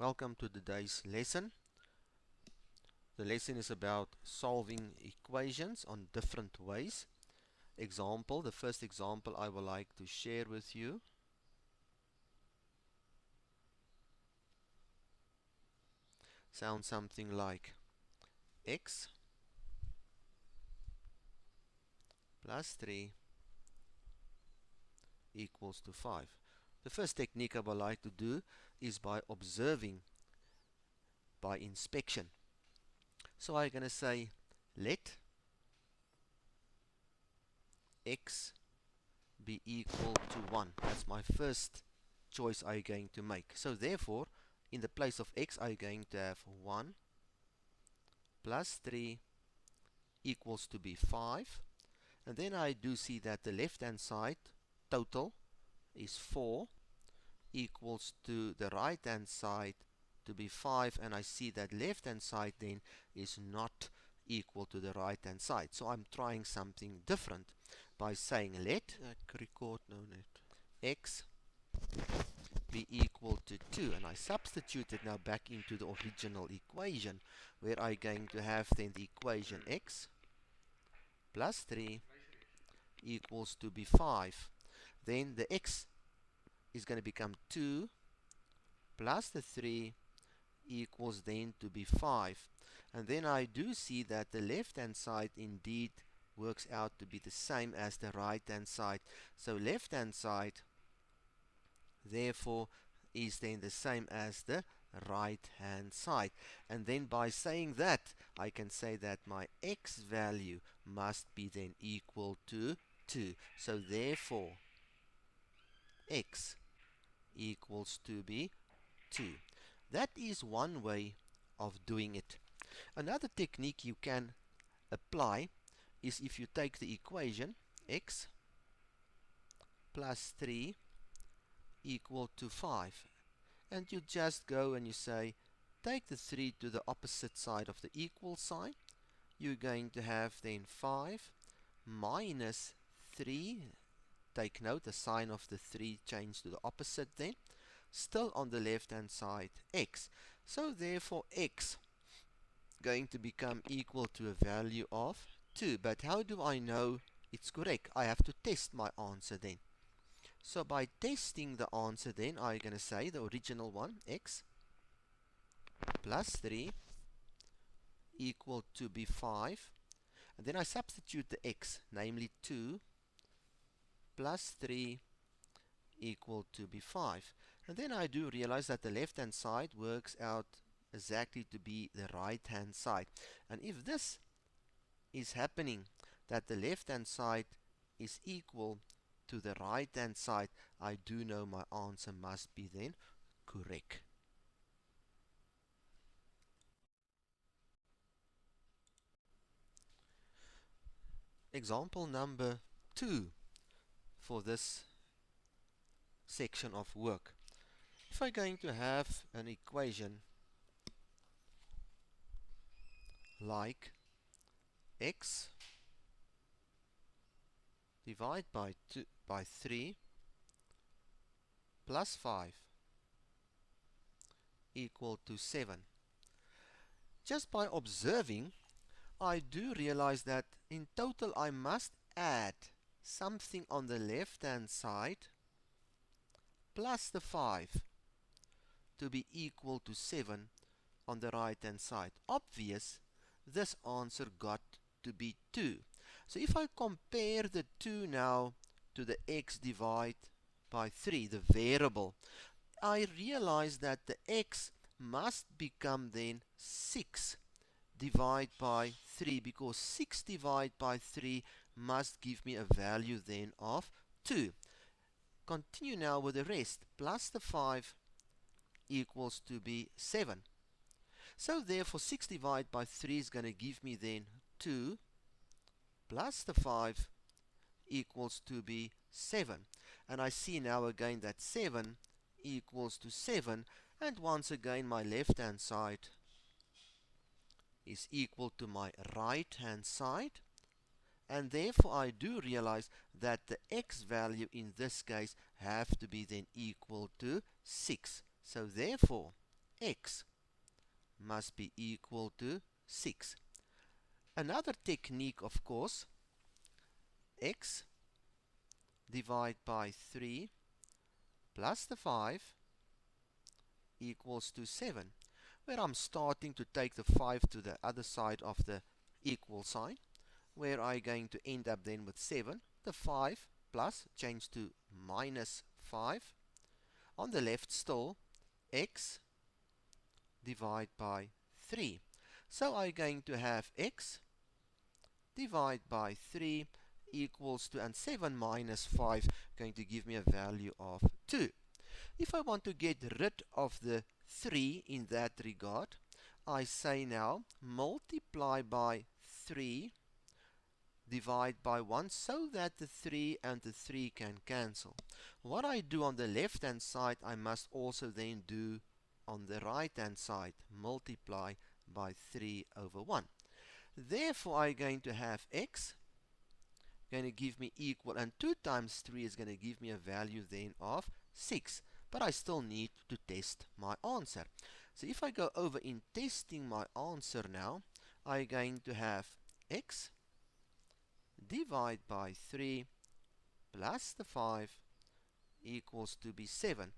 Welcome to today's lesson. The lesson is about solving equations on different ways. The first example I would like to share with you sounds something like x plus 3 equals to 5. The first technique I would like to do is by observing, by inspection. So I'm going to say let x be equal to 1. That's my first choice I'm going to make. So therefore, in the place of x, I'm going to have 1 plus 3 equals to be 5. And then I do see that the left-hand side total is 4 equals to the right-hand side to be 5. And I see that left-hand side then is not equal to the right-hand side. So I'm trying something different by saying let x be equal to 2, and I substitute it now back into the original equation, where I'm going to have then the equation x plus 3 equals to be 5. Then the x is going to become 2 plus the 3 equals then to be 5. And then I do see that the left hand side indeed works out to be the same as the right hand side. So left hand side therefore is then the same as the right hand side. And then by saying that, I can say that my x value must be then equal to 2. So therefore x equals to be 2. That is one way of doing it. Another technique you can apply is if you take the equation x plus 3 equal to 5, and you just go and you say take the 3 to the opposite side of the equal sign. You're going to have then 5 minus 3. Take note, the sign of the 3 changed to the opposite then. Still on the left hand side x. So therefore x going to become equal to a value of 2. But how do I know it's correct? I have to test my answer then. So by testing the answer then, I'm going to say the original one, x plus 3 equal to be 5. And then I substitute the x, namely 2 plus 3 equal to be 5. And then I do realize that the left hand side works out exactly to be the right hand side. And if this is happening, that the left hand side is equal to the right hand side, I do know my answer must be then correct. Example number 2 for this section of work. If I'm going to have an equation like x divided by 3 plus 5 equal to 7. Just by observing, I do realize that in total I must add something on the left hand side plus the 5 to be equal to 7 on the right hand side. Obvious, this answer got to be 2. So if I compare the 2 now to the x divided by 3, the variable, I realize that the x must become then 6 divided by 3, because 6 divided by 3 must give me a value then of 2. Continue now with the rest. Plus the 5 equals to be 7. So therefore 6 divided by 3 is going to give me then 2 plus the 5 equals to be 7. And I see now again that 7 equals to 7, and once again my left hand side is equal to my right hand side, and therefore I do realize that the x value in this case have to be then equal to 6. So therefore x must be equal to 6. Another technique, of course, x divided by 3 plus the 5 equals to 7, where I'm starting to take the 5 to the other side of the equal sign, where I'm going to end up then with 7. The 5 plus change to minus 5. On the left still, x divided by 3. So I'm going to have x divided by 3 equals to, and 7 minus 5 going to give me a value of 2. If I want to get rid of the 3 in that regard, I say now multiply by 3 divide by 1 so that the 3 and the 3 can cancel. What I do on the left hand side, I must also then do on the right hand side, multiply by 3 over 1. Therefore, I'm going to have x going to give me equal, and 2 times 3 is going to give me a value then of 6. But I still need to test my answer. So if I go over in testing my answer now, I'm going to have x divided by 3 plus the 5 equals to be 7.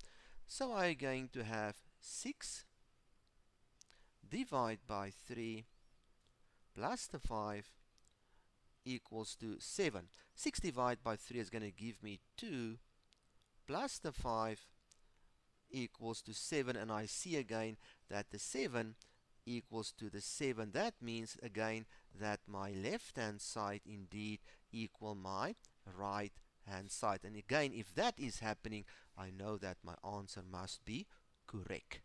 So I'm going to have 6 divided by 3 plus the 5 equals to 7. 6 divided by 3 is going to give me 2 plus the 5 equals to 7, and I see again that the 7 equals to the 7. That means again that my left hand side indeed equal my right hand side. And again, if that is happening, I know that my answer must be correct.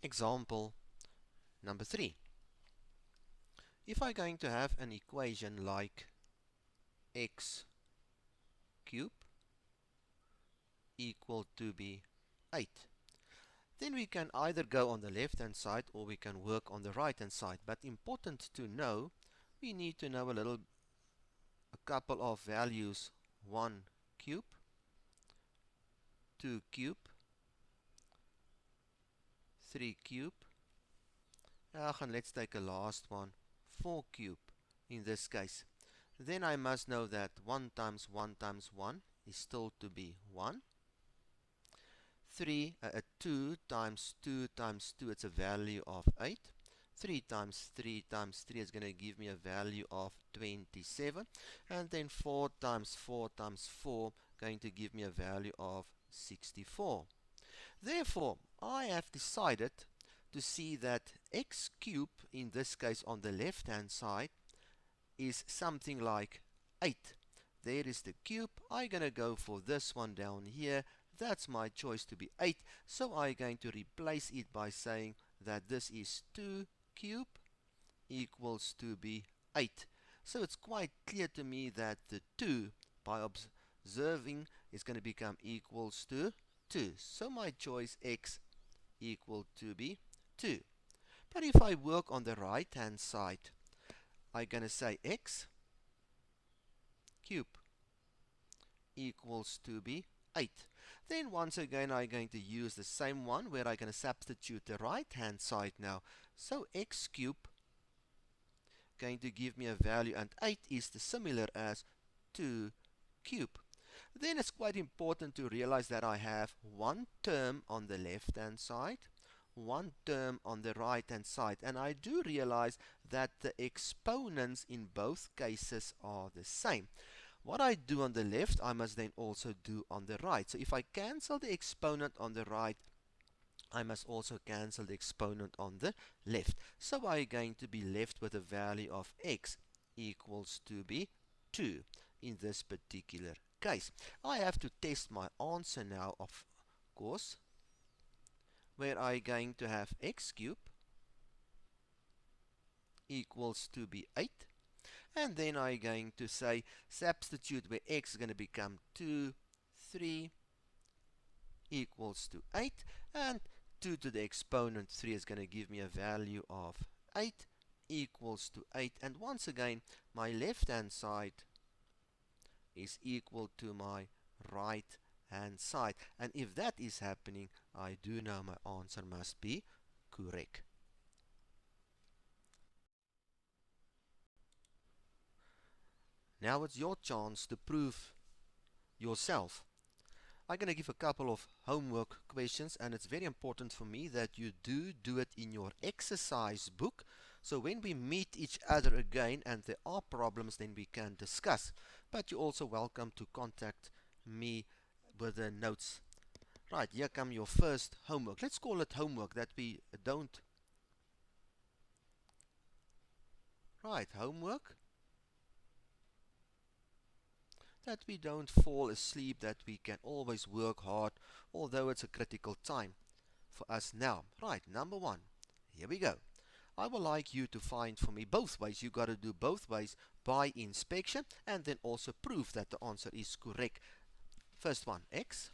Example number 3. If I'm going to have an equation like x cubed equal to be 8, then we can either go on the left hand side or we can work on the right hand side. But important to know, we need to know a couple of values: 1 cube, 2 cube, 3 cube, and let's take a last one, 4 cube in this case. Then I must know that 1 times 1 times 1 is still to be 1. 2 times 2 times 2, it's a value of 8. 3 times 3 times 3 is going to give me a value of 27. And then 4 times 4 times 4 going to give me a value of 64. Therefore, I have decided to see that x cubed, in this case on the left hand side, is something like 8. There is the cube. I'm going to go for this one down here. That's my choice to be 8. So I'm going to replace it by saying that this is 2 cube equals to be 8. So it's quite clear to me that the 2, by observing, is going to become equals to 2. So my choice x equal to be 2. But if I work on the right hand side, I'm going to say x cube equals to be 8. Then once again I'm going to use the same one where I'm going to substitute the right hand side now. So x cube going to give me a value, and 8 is the similar as 2 cube. Then it's quite important to realize that I have one term on the left hand side, one term on the right hand side, and I do realize that the exponents in both cases are the same. What I do on the left, I must then also do on the right. So if I cancel the exponent on the right, I must also cancel the exponent on the left. So I'm going to be left with a value of x equals to be 2 in this particular case. I have to test my answer now, of course, where I'm going to have x cubed equals to be 8. And then I'm going to say substitute where x is going to become 2, 3 equals to 8. And 2 to the exponent 3 is going to give me a value of 8 equals to 8. And once again, my left hand side is equal to my right hand side. And if that is happening, I do know my answer must be correct. Now it's your chance to prove yourself. I'm going to give a couple of homework questions, and it's very important for me that you do it in your exercise book. So when we meet each other again and there are problems, then we can discuss. But you're also welcome to contact me with the notes. Right, here come your first homework. Let's call it homework, that we don't. Right, homework. That we don't fall asleep, that we can always work hard, although it's a critical time for us now. Right, number one. Here we go. I would like you to find for me both ways. You got to do both ways by inspection and then also prove that the answer is correct. First one, x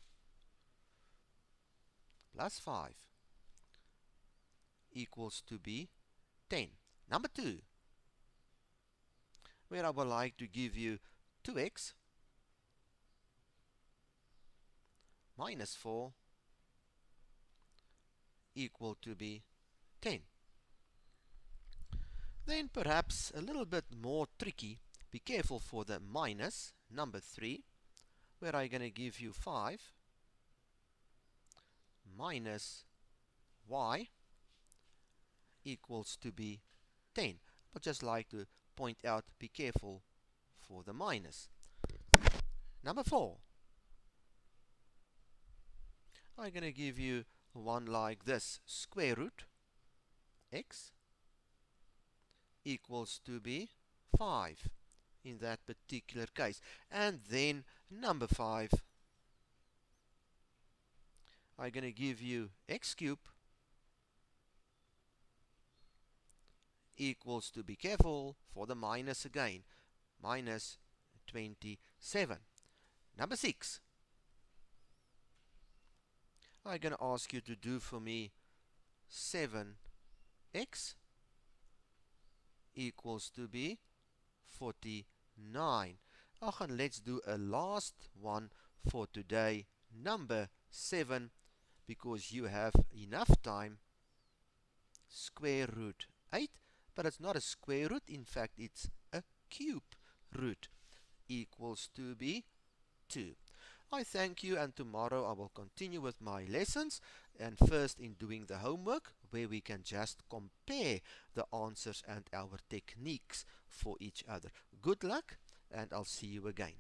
plus 5 equals to be 10. Number two, where I would like to give you 2x minus 4 equal to be 10. Then perhaps a little bit more tricky. Be careful for the minus, number 3, where I'm going to give you 5 minus y equals to be 10. But just like to point out, be careful for the minus. Number 4, I'm going to give you one like this. Square root x equals to be 5 in that particular case. And then number 5, I'm going to give you x cubed equals to, be careful for the minus again, minus 27. Number 6, I'm going to ask you to do for me 7x equals to be 49. And let's do a last one for today, number 7, because you have enough time. Square root 8, but it's not a square root, in fact it's a cube root, equals to be 2. I thank you, and tomorrow I will continue with my lessons, and first in doing the homework, where we can just compare the answers and our techniques for each other. Good luck, and I'll see you again.